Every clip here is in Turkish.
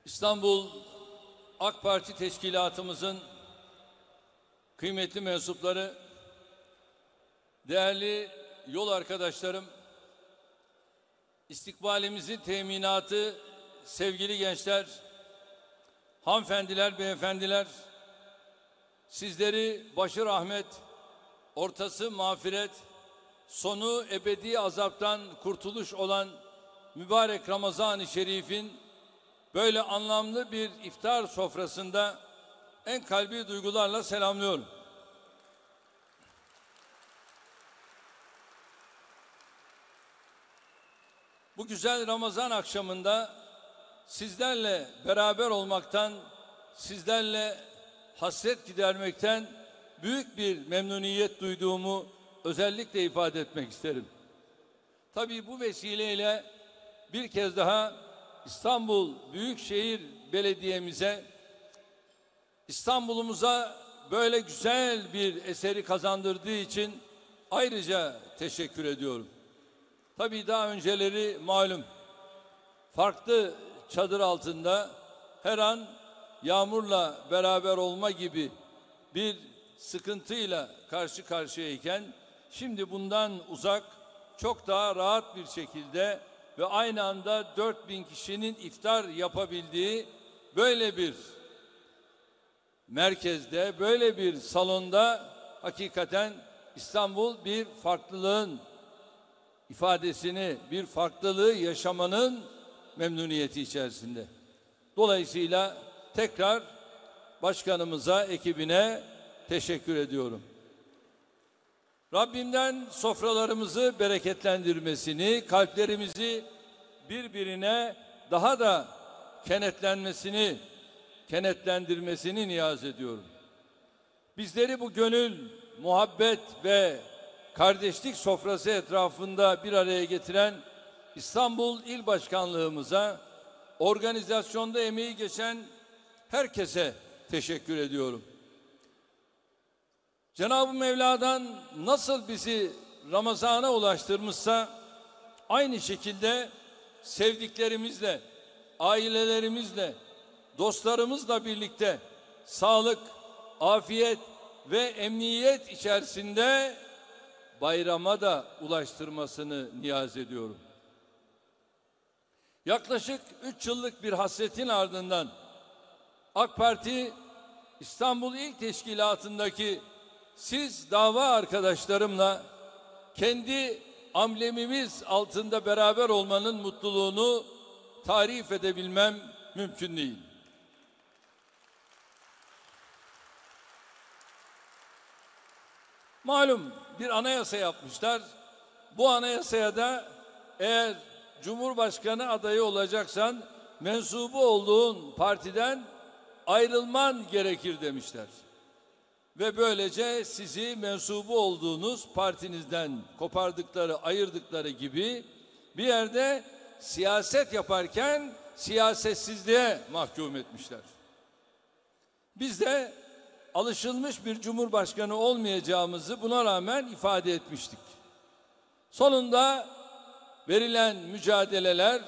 İstanbul AK Parti Teşkilatımızın kıymetli mensupları, değerli yol arkadaşlarım, istikbalimizin teminatı sevgili gençler, hanımefendiler, beyefendiler, sizleri başı rahmet, ortası mağfiret, sonu ebedi azaptan kurtuluş olan mübarek Ramazan-ı Şerif'in böyle anlamlı bir iftar sofrasında en kalbi duygularla selamlıyorum. Bu güzel Ramazan akşamında sizlerle beraber olmaktan, sizlerle hasret gidermekten büyük bir memnuniyet duyduğumu özellikle ifade etmek isterim. Tabii bu vesileyle bir kez daha İstanbul Büyükşehir Belediye'mize, İstanbul'umuza böyle güzel bir eseri kazandırdığı için ayrıca teşekkür ediyorum. Tabii daha önceleri malum, farklı çadır altında her an yağmurla beraber olma gibi bir sıkıntıyla karşı karşıyayken, şimdi bundan uzak, çok daha rahat bir şekilde ve aynı anda 4000 kişinin iftar yapabildiği böyle bir merkezde, böyle bir salonda hakikaten İstanbul bir farklılığın ifadesini, bir farklılığı yaşamanın memnuniyeti içerisinde. Dolayısıyla tekrar başkanımıza, ekibine teşekkür ediyorum. Rabbimden sofralarımızı bereketlendirmesini, kalplerimizi birbirine daha da kenetlendirmesini niyaz ediyorum. Bizleri bu gönül, muhabbet ve kardeşlik sofrası etrafında bir araya getiren İstanbul İl Başkanlığımıza, organizasyonda emeği geçen herkese teşekkür ediyorum. Cenab-ı Mevla'dan nasıl bizi Ramazan'a ulaştırmışsa, aynı şekilde sevdiklerimizle, ailelerimizle, dostlarımızla birlikte sağlık, afiyet ve emniyet içerisinde bayrama da ulaştırmasını niyaz ediyorum. Yaklaşık 3 yıllık bir hasretin ardından AK Parti İstanbul İl Teşkilatı'ndaki siz dava arkadaşlarımla kendi amblemimiz altında beraber olmanın mutluluğunu tarif edebilmem mümkün değil. Malum bir anayasa yapmışlar. Bu anayasaya da eğer Cumhurbaşkanı adayı olacaksan mensubu olduğun partiden ayrılman gerekir demişler. Ve böylece sizi mensubu olduğunuz partinizden kopardıkları, ayırdıkları gibi bir yerde siyaset yaparken siyasetsizliğe mahkum etmişler. Biz de alışılmış bir cumhurbaşkanı olmayacağımızı buna rağmen ifade etmiştik. Sonunda verilen mücadeleler,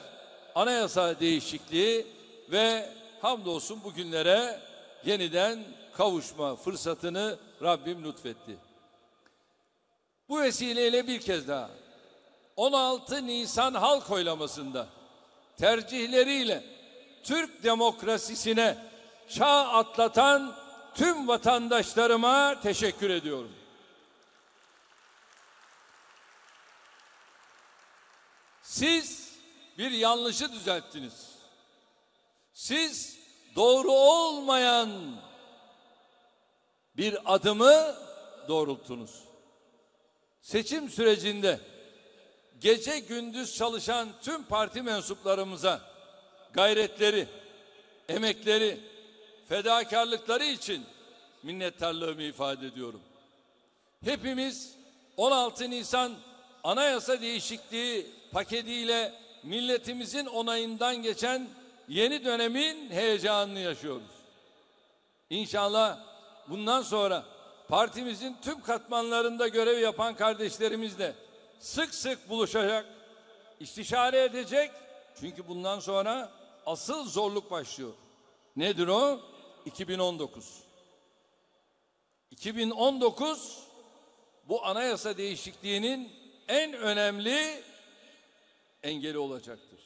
anayasa değişikliği ve hamdolsun bugünlere yeniden kavuşma fırsatını Rabbim lütfetti. Bu vesileyle bir kez daha 16 Nisan halk oylamasında tercihleriyle Türk demokrasisine çağ atlatan tüm vatandaşlarıma teşekkür ediyorum. Siz bir yanlışı düzelttiniz. Siz doğru olmayan bir adımı doğrulttunuz. Seçim sürecinde gece gündüz çalışan tüm parti mensuplarımıza gayretleri, emekleri, fedakarlıkları için minnettarlığımı ifade ediyorum. Hepimiz 16 Nisan anayasa değişikliği paketiyle milletimizin onayından geçen yeni dönemin heyecanını yaşıyoruz. İnşallah bundan sonra partimizin tüm katmanlarında görev yapan kardeşlerimizle sık sık buluşacak, istişare edecek. Çünkü bundan sonra asıl zorluk başlıyor. Nedir o? 2019. 2019 bu anayasa değişikliğinin en önemli engeli olacaktır.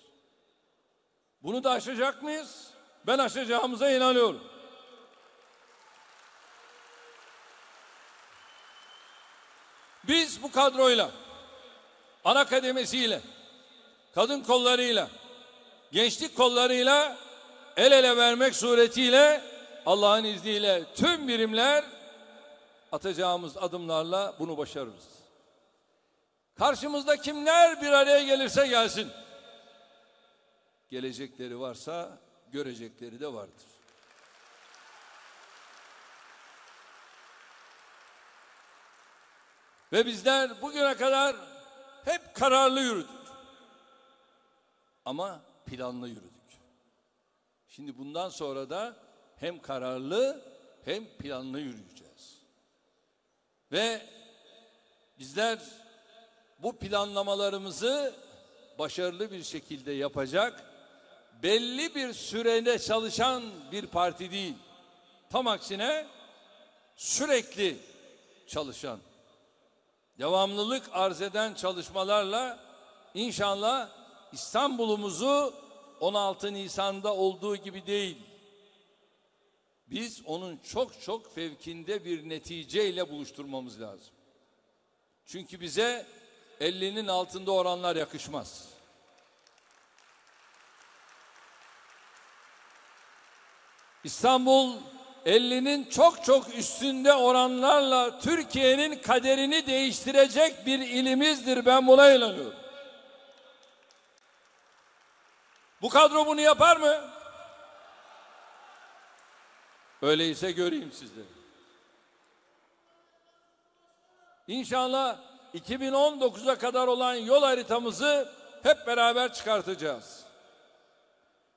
Bunu da aşacak mıyız? Ben aşacağımıza inanıyorum. Biz bu kadroyla, ana kademesiyle, kadın kollarıyla, gençlik kollarıyla el ele vermek suretiyle Allah'ın izniyle tüm birimler atacağımız adımlarla bunu başarırız. Karşımızda kimler bir araya gelirse gelsin, gelecekleri varsa görecekleri de vardır. Ve bizler bugüne kadar hep kararlı yürüdük. Ama planlı yürüdük. Şimdi bundan sonra da hem kararlı hem planlı yürüyeceğiz. Ve bizler bu planlamalarımızı başarılı bir şekilde yapacak, belli bir sürede çalışan bir parti değil. Tam aksine sürekli çalışan, devamlılık arz eden çalışmalarla inşallah İstanbul'umuzu 16 Nisan'da olduğu gibi değil, biz onun çok çok fevkinde bir neticeyle buluşturmamız lazım. Çünkü bize 50'nin altında oranlar yakışmaz. İstanbul 50'nin çok çok üstünde oranlarla Türkiye'nin kaderini değiştirecek bir ilimizdir. Ben buna inanıyorum. Bu kadro bunu yapar mı? Öyleyse göreyim sizleri. İnşallah 2019'a kadar olan yol haritamızı hep beraber çıkartacağız.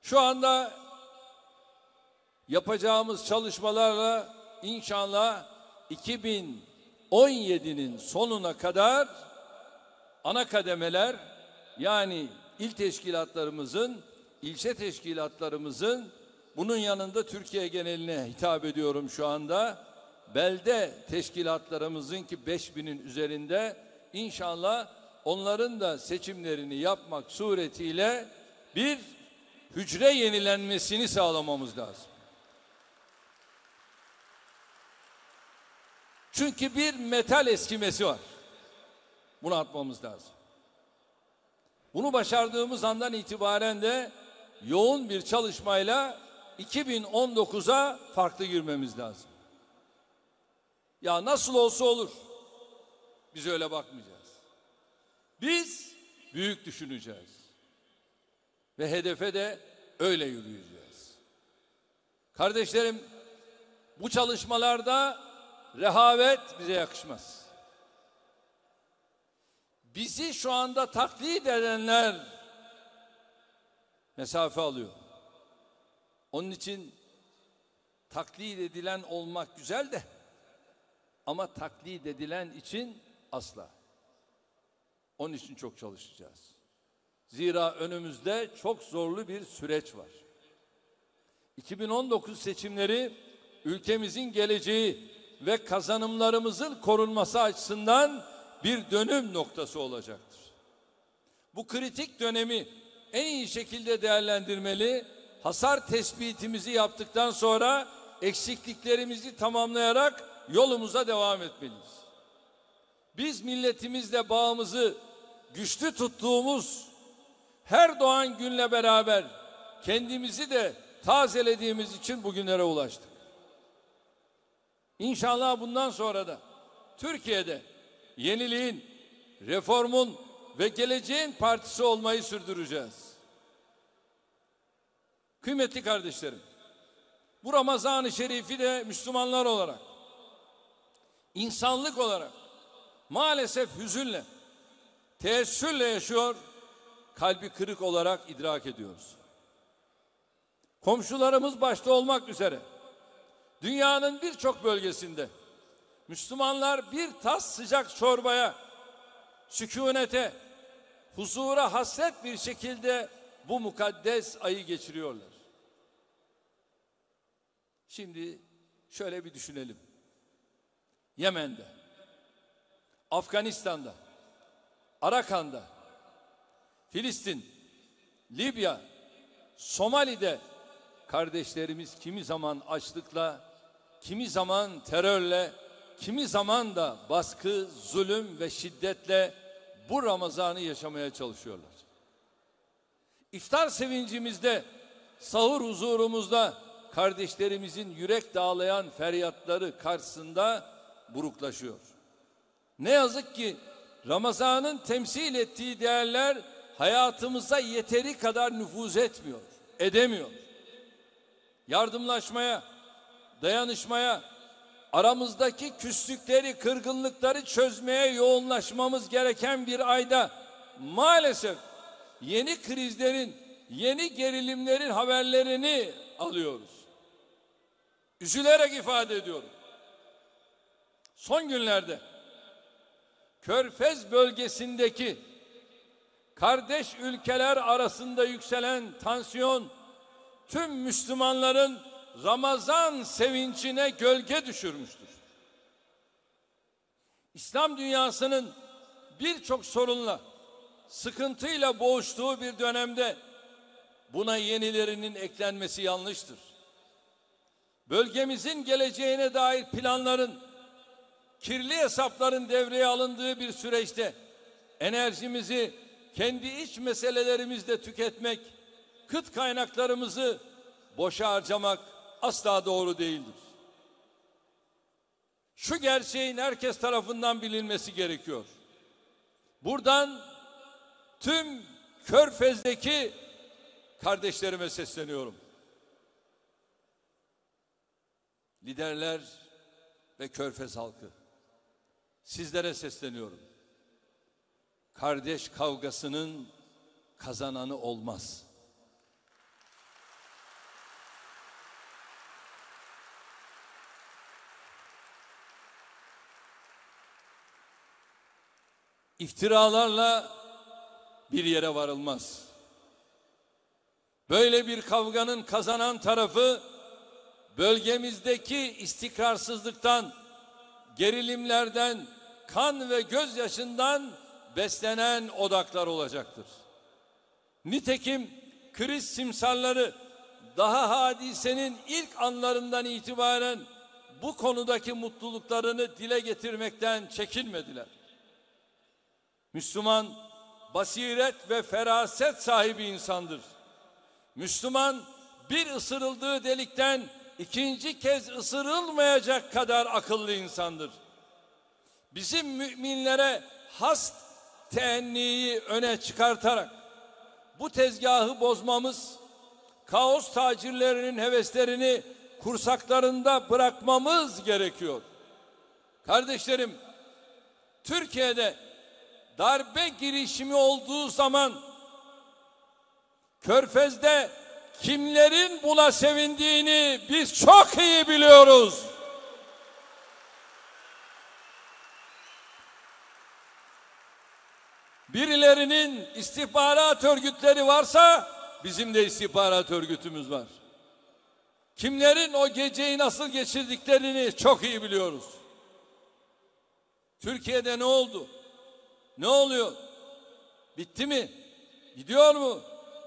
Şu anda yapacağımız çalışmalarla inşallah 2017'nin sonuna kadar ana kademeler, yani il teşkilatlarımızın, ilçe teşkilatlarımızın, bunun yanında Türkiye geneline hitap ediyorum şu anda, belde teşkilatlarımızın ki 5000'in üzerinde, inşallah onların da seçimlerini yapmak suretiyle bir hücre yenilenmesini sağlamamız lazım. Çünkü bir metal eskimesi var. Bunu atmamız lazım. Bunu başardığımız andan itibaren de yoğun bir çalışmayla 2019'a farklı girmemiz lazım. Ya nasıl olsa olur. Biz öyle bakmayacağız. Biz büyük düşüneceğiz. Ve hedefe de öyle yürüyeceğiz. Kardeşlerim, bu çalışmalarda rehavet bize yakışmaz. Bizi şu anda taklit edenler mesafe alıyor. Onun için taklit edilen olmak güzel de, ama taklit edilen için asla. Onun için çok çalışacağız. Zira önümüzde çok zorlu bir süreç var. 2019 seçimleri ülkemizin geleceği ve kazanımlarımızın korunması açısından bir dönüm noktası olacaktır. Bu kritik dönemi en iyi şekilde değerlendirmeli, hasar tespitimizi yaptıktan sonra eksikliklerimizi tamamlayarak yolumuza devam etmeliyiz. Biz milletimizle bağımızı güçlü tuttuğumuz her doğan günle beraber kendimizi de tazelediğimiz için bugünlere ulaştık. İnşallah bundan sonra da Türkiye'de yeniliğin, reformun ve geleceğin partisi olmayı sürdüreceğiz. Kıymetli kardeşlerim, bu Ramazan-ı Şerif'i de Müslümanlar olarak, insanlık olarak maalesef hüzünle, teessürle yaşıyor, kalbi kırık olarak idrak ediyoruz. Komşularımız başta olmak üzere dünyanın birçok bölgesinde Müslümanlar bir tas sıcak çorbaya, sükunete, huzura hasret bir şekilde bu mukaddes ayı geçiriyorlar. Şimdi şöyle bir düşünelim. Yemen'de, Afganistan'da, Arakan'da, Filistin, Libya, Somali'de kardeşlerimiz kimi zaman açlıkla, kimi zaman terörle, kimi zaman da baskı, zulüm ve şiddetle bu Ramazan'ı yaşamaya çalışıyorlar. İftar sevincimizde, sahur huzurumuzda kardeşlerimizin yürek dağlayan feryatları karşısında buruklaşıyor. Ne yazık ki Ramazan'ın temsil ettiği değerler hayatımıza yeteri kadar nüfuz etmiyor, edemiyor. Yardımlaşmaya, dayanışmaya, aramızdaki küslükleri, kırgınlıkları çözmeye yoğunlaşmamız gereken bir ayda maalesef yeni krizlerin, yeni gerilimlerin haberlerini alıyoruz. Üzülerek ifade ediyorum. Son günlerde Körfez bölgesindeki kardeş ülkeler arasında yükselen tansiyon tüm Müslümanların Ramazan sevincine gölge düşürmüştür. İslam dünyasının birçok sorunla, sıkıntıyla boğuştuğu bir dönemde buna yenilerinin eklenmesi yanlıştır. Bölgemizin geleceğine dair planların, kirli hesapların devreye alındığı bir süreçte enerjimizi kendi iç meselelerimizle tüketmek, kıt kaynaklarımızı boşa harcamak asla doğru değildir. Şu gerçeğin herkes tarafından bilinmesi gerekiyor. Buradan tüm Körfez'deki kardeşlerime sesleniyorum. Liderler ve Körfez halkı, sizlere sesleniyorum. Kardeş kavgasının kazananı olmaz. İftiralarla bir yere varılmaz. Böyle bir kavganın kazanan tarafı bölgemizdeki istikrarsızlıktan, gerilimlerden, kan ve gözyaşından beslenen odaklar olacaktır. Nitekim kriz simsarları daha hadisenin ilk anlarından itibaren bu konudaki mutluluklarını dile getirmekten çekinmediler. Müslüman basiret ve feraset sahibi insandır. Müslüman bir ısırıldığı delikten ikinci kez ısırılmayacak kadar akıllı insandır. Bizim müminlere has teenniyi öne çıkartarak bu tezgahı bozmamız, kaos tacirlerinin heveslerini kursaklarında bırakmamız gerekiyor. Kardeşlerim, Türkiye'de darbe girişimi olduğu zaman Körfez'de kimlerin buna sevindiğini biz çok iyi biliyoruz. Birilerinin istihbarat örgütleri varsa bizim de istihbarat örgütümüz var. Kimlerin o geceyi nasıl geçirdiklerini çok iyi biliyoruz. Türkiye'de ne oldu? Ne oluyor? Bitti mi? Gidiyor mu?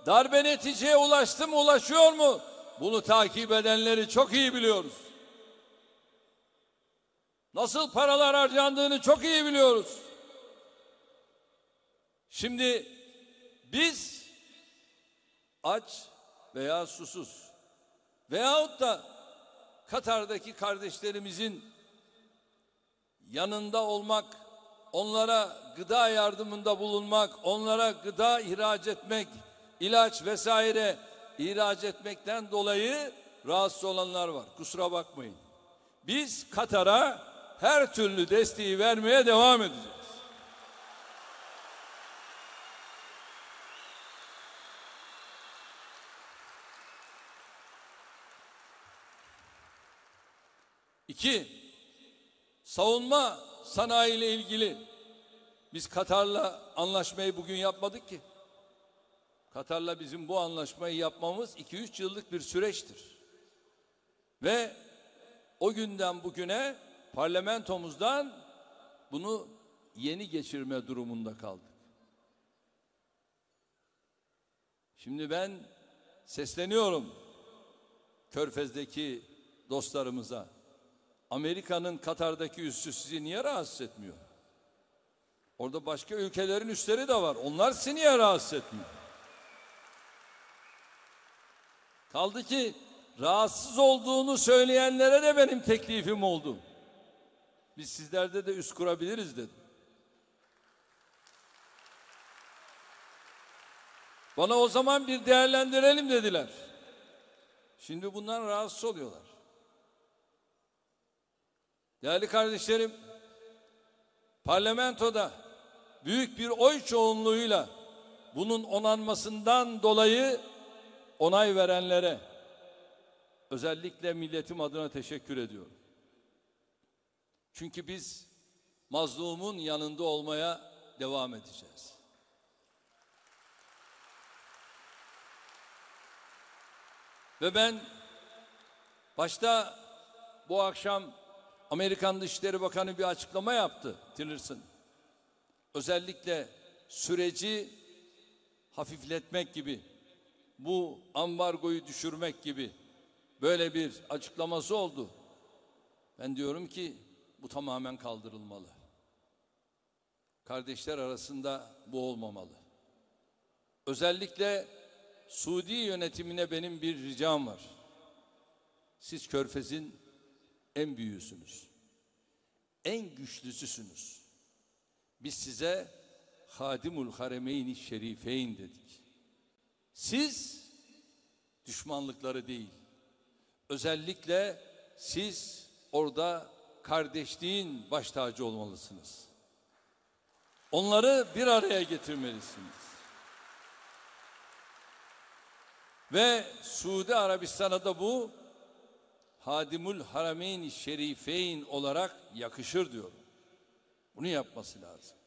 Darbe neticeye ulaştı mı? Ulaşıyor mu? Bunu takip edenleri çok iyi biliyoruz. Nasıl paralar harcandığını çok iyi biliyoruz. Şimdi biz aç veya susuz veyahut da Katar'daki kardeşlerimizin yanında olmak, onlara gıda yardımında bulunmak, onlara gıda ihraç etmek, ilaç vesaire ihraç etmekten dolayı rahatsız olanlar var. Kusura bakmayın. Biz Katar'a her türlü desteği vermeye devam edeceğiz. İki, savunma sanayi ile ilgili biz Katar'la anlaşmayı bugün yapmadık ki. Katar'la bizim bu anlaşmayı yapmamız 2-3 yıllık bir süreçtir. Ve o günden bugüne parlamentomuzdan bunu yeni geçirme durumunda kaldık. Şimdi ben sesleniyorum Körfez'deki dostlarımıza. Amerika'nın Katar'daki üssü sizi niye rahatsız etmiyor? Orada başka ülkelerin üsleri de var. Onlar sizi niye rahatsız etmiyor? Kaldı ki rahatsız olduğunu söyleyenlere de benim teklifim oldu. Biz sizlerde de üs kurabiliriz dedim. Bana o zaman bir değerlendirelim dediler. Şimdi bundan rahatsız oluyorlar. Değerli kardeşlerim, parlamentoda büyük bir oy çoğunluğuyla bunun onanmasından dolayı onay verenlere özellikle milletim adına teşekkür ediyorum. Çünkü biz mazlumun yanında olmaya devam edeceğiz. Ve ben başta bu akşam Amerikan Dışişleri Bakanı bir açıklama yaptı, Tillerson. Özellikle süreci hafifletmek gibi, bu ambargoyu düşürmek gibi böyle bir açıklaması oldu. Ben diyorum ki bu tamamen kaldırılmalı. Kardeşler arasında bu olmamalı. Özellikle Suudi yönetimine benim bir ricam var. Siz Körfez'in en büyüğüsünüz. En güçlüsüsünüz. Biz size Hadimul Haremeyn-i Şerifeyn dedik. Siz düşmanlıkları değil, özellikle siz orada kardeşliğin baş tacı olmalısınız. Onları bir araya getirmelisiniz. Ve Suudi Arabistan'a da bu Hadimul Harameyn-i Şerifeyn olarak yakışır diyorum. Bunu yapması lazım.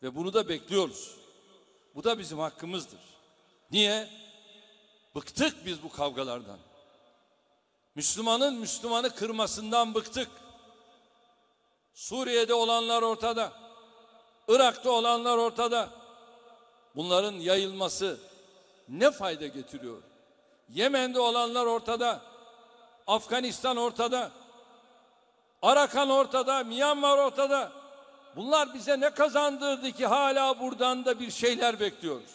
Ve bunu da bekliyoruz. Bu da bizim hakkımızdır. Niye? Bıktık biz bu kavgalardan. Müslümanın Müslümanı kırmasından bıktık. Suriye'de olanlar ortada. Irak'ta olanlar ortada. Bunların yayılması ne fayda getiriyor? Yemen'de olanlar ortada. Afganistan ortada. Arakan ortada. Myanmar ortada. Bunlar bize ne kazandırdı ki hala buradan da bir şeyler bekliyoruz?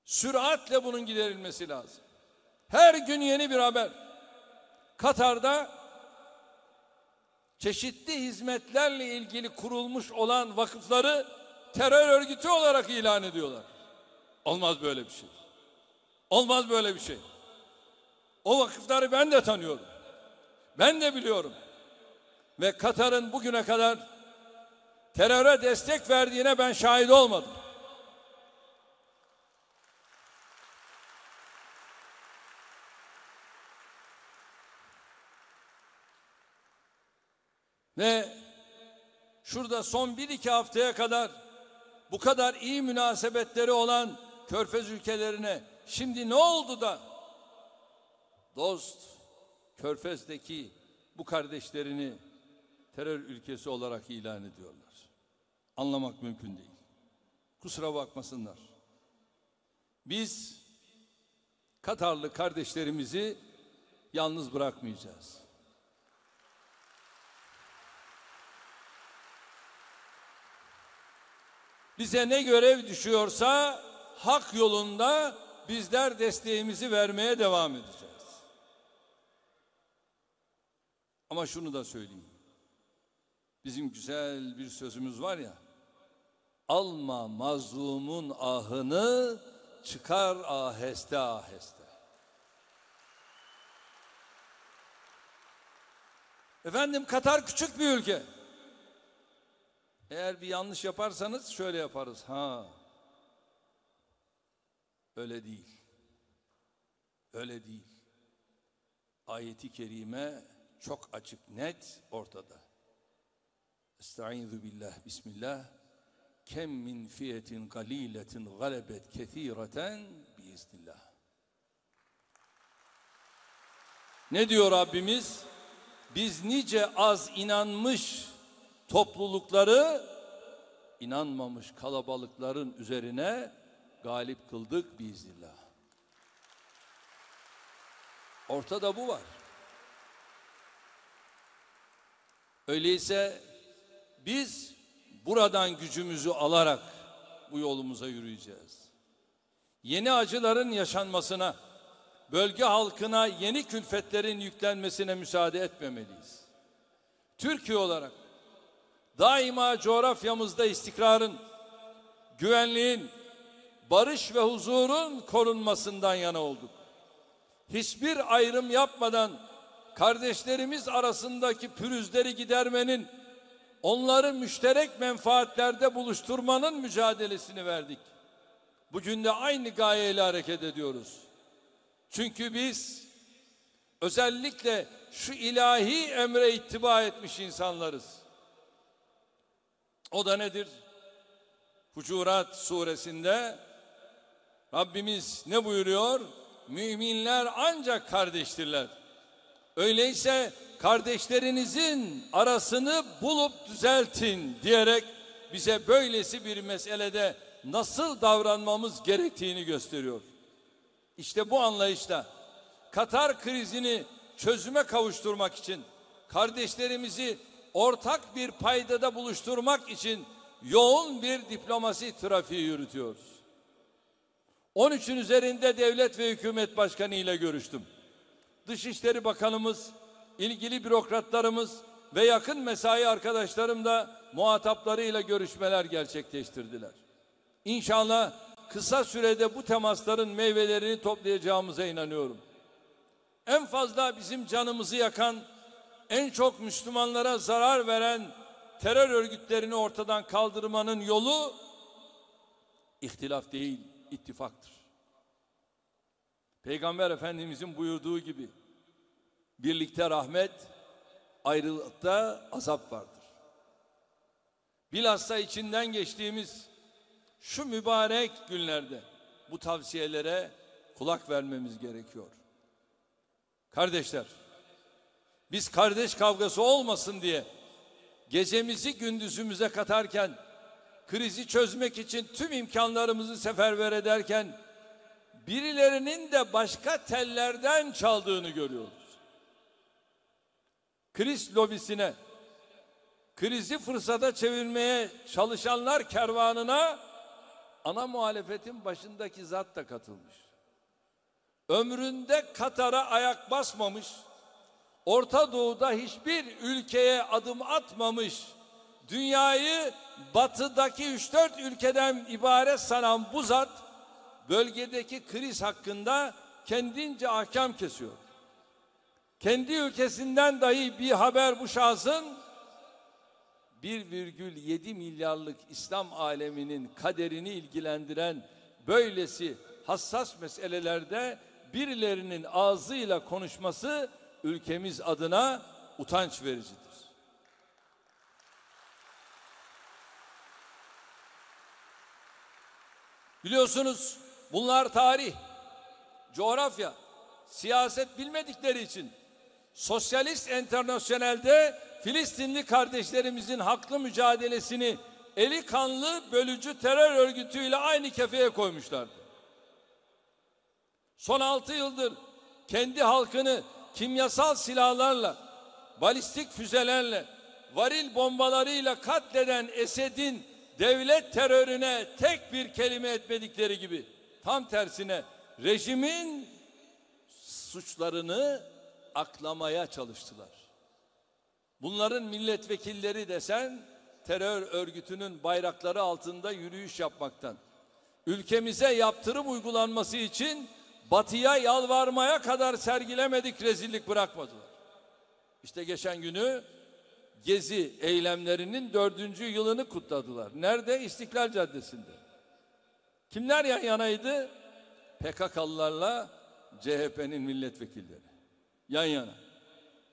Süratle bunun giderilmesi lazım. Her gün yeni bir haber. Katar'da çeşitli hizmetlerle ilgili kurulmuş olan vakıfları terör örgütü olarak ilan ediyorlar. Olmaz böyle bir şey. Olmaz böyle bir şey. O vakıfları ben de tanıyorum. Ben de biliyorum. Ve Katar'ın bugüne kadar teröre destek verdiğine ben şahit olmadım. Ve şurada son 1-2 haftaya kadar bu kadar iyi münasebetleri olan Körfez ülkelerine şimdi ne oldu da dost Körfez'deki bu kardeşlerini terör ülkesi olarak ilan ediyorlar? Anlamak mümkün değil. Kusura bakmasınlar. Biz Katarlı kardeşlerimizi yalnız bırakmayacağız. Bize ne görev düşüyorsa hak yolunda bizler desteğimizi vermeye devam edeceğiz. Ama şunu da söyleyeyim. Bizim güzel bir sözümüz var ya. Alma mazlumun ahını, çıkar aheste aheste. Efendim Katar küçük bir ülke. Eğer bir yanlış yaparsanız şöyle yaparız. Öyle değil. Öyle değil. Ayeti kerime çok açık, net, ortada. Estaizu billah, bismillah. kem min fiyetin galiletin galebet kethireten biiznillah. Ne diyor Rabbimiz? Biz nice az inanmış toplulukları inanmamış kalabalıkların üzerine galip kıldık biiznillah. Ortada bu var. Öyleyse biz buradan gücümüzü alarak bu yolumuza yürüyeceğiz. Yeni acıların yaşanmasına, bölge halkına yeni külfetlerin yüklenmesine müsaade etmemeliyiz. Türkiye olarak daima coğrafyamızda istikrarın, güvenliğin, barış ve huzurun korunmasından yana olduk. Hiçbir ayrım yapmadan kardeşlerimiz arasındaki pürüzleri gidermenin, onları müşterek menfaatlerde buluşturmanın mücadelesini verdik. Bugün de aynı gayeyle hareket ediyoruz. Çünkü biz özellikle şu ilahi emre ittiba etmiş insanlarız. O da nedir? Hucurat suresinde Rabbimiz ne buyuruyor? Müminler ancak kardeştirler. Öyleyse kardeşlerinizin arasını bulup düzeltin diyerek bize böylesi bir meselede nasıl davranmamız gerektiğini gösteriyor. İşte bu anlayışla Katar krizini çözüme kavuşturmak için, kardeşlerimizi ortak bir paydada buluşturmak için yoğun bir diplomasi trafiği yürütüyoruz. 13'ün üzerinde devlet ve hükümet başkanı ile görüştüm. Dışişleri Bakanımız, ilgili bürokratlarımız ve yakın mesai arkadaşlarım da muhataplarıyla görüşmeler gerçekleştirdiler. İnşallah kısa sürede bu temasların meyvelerini toplayacağımıza inanıyorum. En fazla bizim canımızı yakan, en çok Müslümanlara zarar veren terör örgütlerini ortadan kaldırmanın yolu ihtilaf değil, ittifaktır. Peygamber Efendimizin buyurduğu gibi birlikte rahmet, ayrılıkta azap vardır. Bilhassa içinden geçtiğimiz şu mübarek günlerde bu tavsiyelere kulak vermemiz gerekiyor. Kardeşler, biz kardeş kavgası olmasın diye gecemizi gündüzümüze katarken, krizi çözmek için tüm imkanlarımızı seferber ederken, birilerinin de başka tellerden çaldığını görüyoruz. Kriz lobisine, krizi fırsata çevirmeye çalışanlar kervanına ana muhalefetin başındaki zat da katılmış. Ömründe Katar'a ayak basmamış, Orta Doğu'da hiçbir ülkeye adım atmamış, dünyayı batıdaki 3-4 ülkeden ibaret sanan bu zat, bölgedeki kriz hakkında kendince ahkam kesiyor. Kendi ülkesinden dahi bir haber bu şahsın 1,7 milyarlık İslam aleminin kaderini ilgilendiren böylesi hassas meselelerde birilerinin ağzıyla konuşması ülkemiz adına utanç vericidir. Biliyorsunuz bunlar tarih, coğrafya, siyaset bilmedikleri için Sosyalist Enternasyonel'de Filistinli kardeşlerimizin haklı mücadelesini eli kanlı bölücü terör örgütüyle aynı kefeye koymuşlardı. Son 6 yıldır kendi halkını kimyasal silahlarla, balistik füzelerle, varil bombalarıyla katleden Esed'in devlet terörüne tek bir kelime etmedikleri gibi tam tersine rejimin suçlarını aklamaya çalıştılar. Bunların milletvekilleri desen terör örgütünün bayrakları altında yürüyüş yapmaktan, ülkemize yaptırım uygulanması için Batı'ya yalvarmaya kadar sergilemedik rezillik bırakmadılar. İşte geçen günü Gezi eylemlerinin 4. yılını kutladılar. Nerede? İstiklal Caddesi'nde. Kimler yan yanaydı? PKK'lılarla CHP'nin milletvekilleri. Yan yana.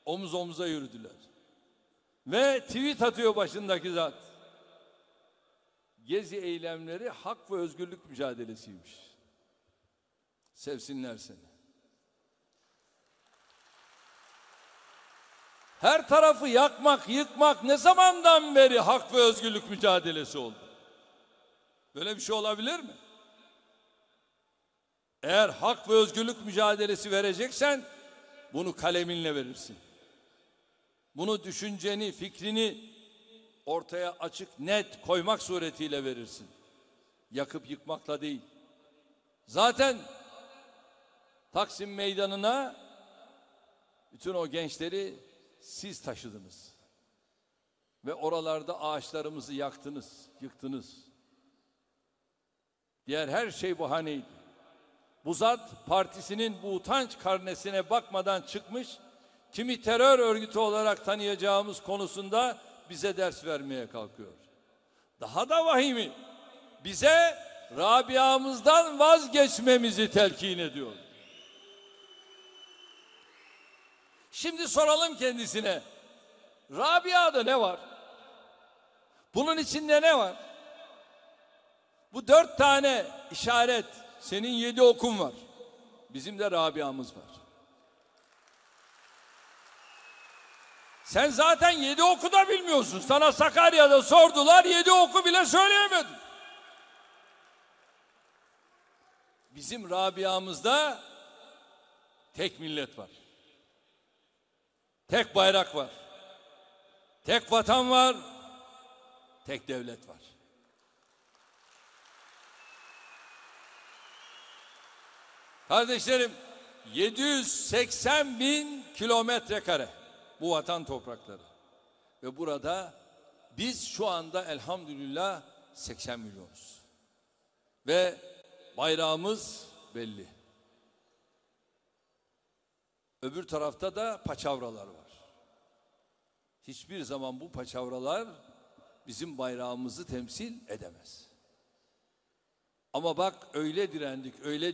Omuz omuza yürüdüler. Ve tweet atıyor başındaki zat. Gezi eylemleri hak ve özgürlük mücadelesiymiş. Sevsinler seni. Her tarafı yakmak, yıkmak ne zamandan beri hak ve özgürlük mücadelesi oldu? Böyle bir şey olabilir mi? Eğer hak ve özgürlük mücadelesi vereceksen bunu kaleminle verirsin. Bunu düşünceni, fikrini ortaya açık, net koymak suretiyle verirsin. Yakıp yıkmakla değil. Zaten Taksim Meydanı'na bütün o gençleri siz taşıdınız. Ve oralarda ağaçlarımızı yaktınız, yıktınız. Diğer her şey bahaneydi. Bu zat partisinin bu utanç karnesine bakmadan çıkmış, kimi terör örgütü olarak tanıyacağımız konusunda bize ders vermeye kalkıyor. Daha da vahimi, bize Rabia'mızdan vazgeçmemizi telkin ediyor. Şimdi soralım kendisine, Rabia'da ne var? Bunun içinde ne var? Bu 4 tane işaret, senin 7 okun var. Bizim de Rabia'mız var. Sen zaten 7 oku da bilmiyorsun. Sana Sakarya'da sordular, 7 oku bile söyleyemedin. Bizim Rabia'mızda tek millet var. Tek bayrak var. Tek vatan var. Tek devlet var. Kardeşlerim, 780.000 kilometre kare bu vatan toprakları. Ve burada biz şu anda elhamdülillah 80 milyonuz. Ve bayrağımız belli. Öbür tarafta da paçavralar var. Hiçbir zaman bu paçavralar bizim bayrağımızı temsil edemez. Ama bak öyle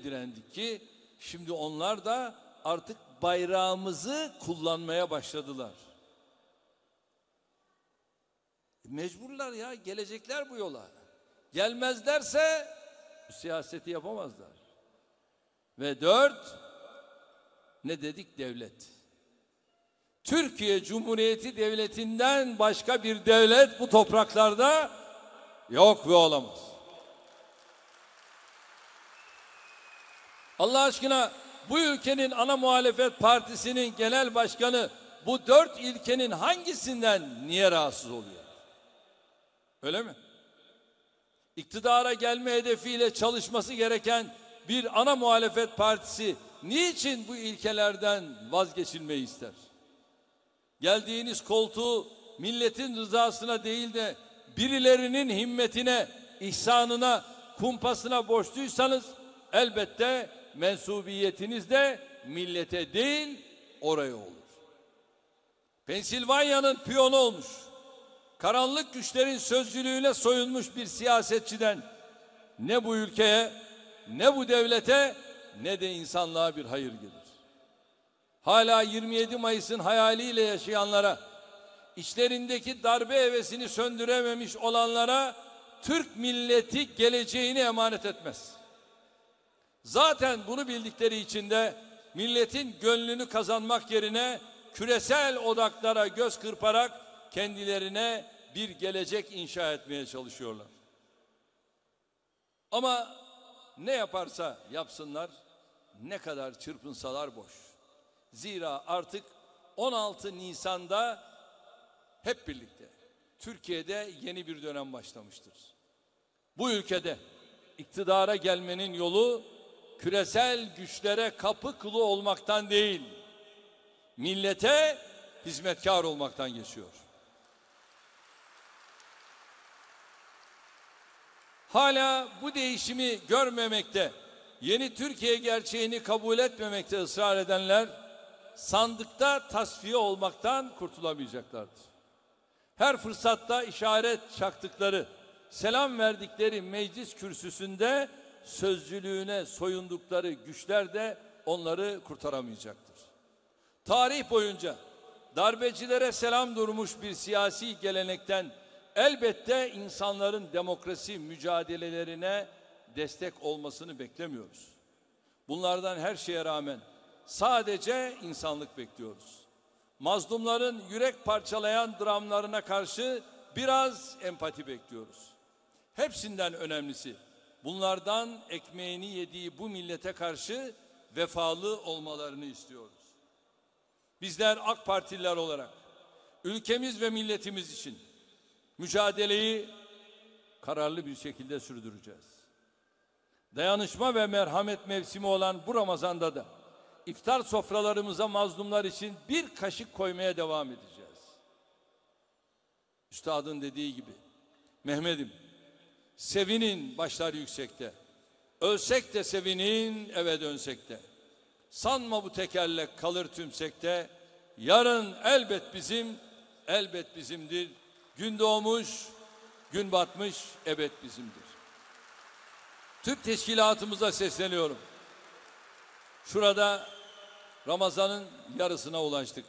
direndik ki şimdi onlar da artık bayrağımızı kullanmaya başladılar. Mecburlar ya, gelecekler bu yola. Gelmezlerse bu siyaseti yapamazlar. Ve 4, ne dedik? Devlet. Türkiye Cumhuriyeti Devleti'nden başka bir devlet bu topraklarda yok ve olamaz. Allah aşkına, bu ülkenin ana muhalefet partisinin genel başkanı bu 4 ilkenin hangisinden niye rahatsız oluyor? Öyle mi? İktidara gelme hedefiyle çalışması gereken bir ana muhalefet partisi niçin bu ilkelerden vazgeçilmeyi ister? Geldiğiniz koltuğu milletin rızasına değil de birilerinin himmetine, ihsanına, kumpasına borçluysanız elbette mensubiyetiniz de millete değil oraya olur. Pensilvanya'nın piyonu olmuş, karanlık güçlerin sözcülüğüne soyulmuş bir siyasetçiden ne bu ülkeye, ne bu devlete, ne de insanlığa bir hayır gelir. Hala 27 Mayıs'ın hayaliyle yaşayanlara, içlerindeki darbe hevesini söndürememiş olanlara Türk milleti geleceğini emanet etmez. Zaten bunu bildikleri için de milletin gönlünü kazanmak yerine küresel odaklara göz kırparak kendilerine bir gelecek inşa etmeye çalışıyorlar. Ama ne yaparsa yapsınlar, ne kadar çırpınsalar boş. Zira artık 16 Nisan'da hep birlikte Türkiye'de yeni bir dönem başlamıştır. Bu ülkede iktidara gelmenin yolu küresel güçlere kapı kılı olmaktan değil, millete hizmetkar olmaktan geçiyor. Hala bu değişimi görmemekte, yeni Türkiye gerçeğini kabul etmemekte ısrar edenler sandıkta tasfiye olmaktan kurtulamayacaklardır. Her fırsatta işaret çaktıkları, selam verdikleri meclis kürsüsünde sözcülüğüne soyundukları güçler de onları kurtaramayacaktır. Tarih boyunca darbecilere selam durmuş bir siyasi gelenekten elbette insanların demokrasi mücadelelerine destek olmasını beklemiyoruz. Bunlardan her şeye rağmen sadece insanlık bekliyoruz. Mazlumların yürek parçalayan dramlarına karşı biraz empati bekliyoruz. Hepsinden önemlisi, bunlardan ekmeğini yediği bu millete karşı vefalı olmalarını istiyoruz. Bizler AK Partililer olarak ülkemiz ve milletimiz için mücadeleyi kararlı bir şekilde sürdüreceğiz. Dayanışma ve merhamet mevsimi olan bu Ramazan'da da iftar sofralarımıza mazlumlar için bir kaşık koymaya devam edeceğiz. Üstadın dediği gibi, Mehmet'im, sevinin başlar yüksekte, ölsek de sevinin eve dönsek de, sanma bu tekerlek kalır tümsekte, yarın elbet bizim, elbet bizimdir, gün doğmuş, gün batmış, ebed bizimdir. Türk teşkilatımıza sesleniyorum. Şurada Ramazan'ın yarısına ulaştık.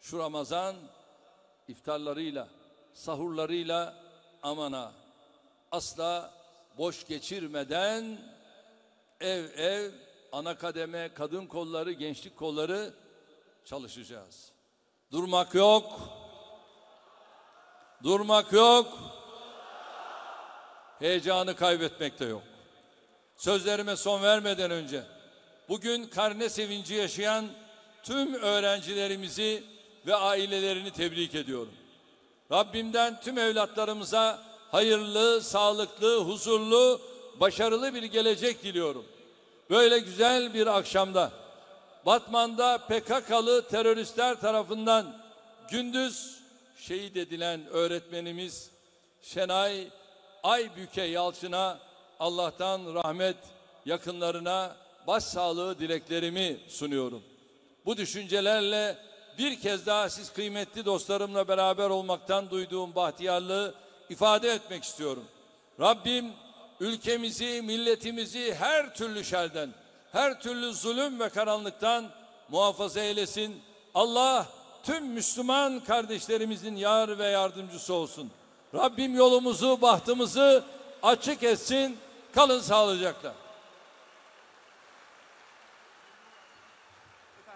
Şu Ramazan iftarlarıyla, sahurlarıyla aman ha, asla boş geçirmeden ev ev, ana kademe, kadın kolları, gençlik kolları çalışacağız. Durmak yok. Durmak yok. Heyecanı kaybetmek de yok. Sözlerime son vermeden önce bugün karne sevinci yaşayan tüm öğrencilerimizi ve ailelerini tebrik ediyorum. Rabbimden tüm evlatlarımıza hayırlı, sağlıklı, huzurlu, başarılı bir gelecek diliyorum. Böyle güzel bir akşamda Batman'da PKK'lı teröristler tarafından gündüz şehit edilen öğretmenimiz Şenay Aybüke Yalçın'a Allah'tan rahmet, yakınlarına başsağlığı dileklerimi sunuyorum. Bu düşüncelerle bir kez daha siz kıymetli dostlarımla beraber olmaktan duyduğum bahtiyarlığı ifade etmek istiyorum. Rabbim ülkemizi, milletimizi her türlü şerden, her türlü zulüm ve karanlıktan muhafaza eylesin. Allah tüm Müslüman kardeşlerimizin yar ve yardımcısı olsun. Rabbim yolumuzu, bahtımızı açık etsin. Kalın sağlıcakla.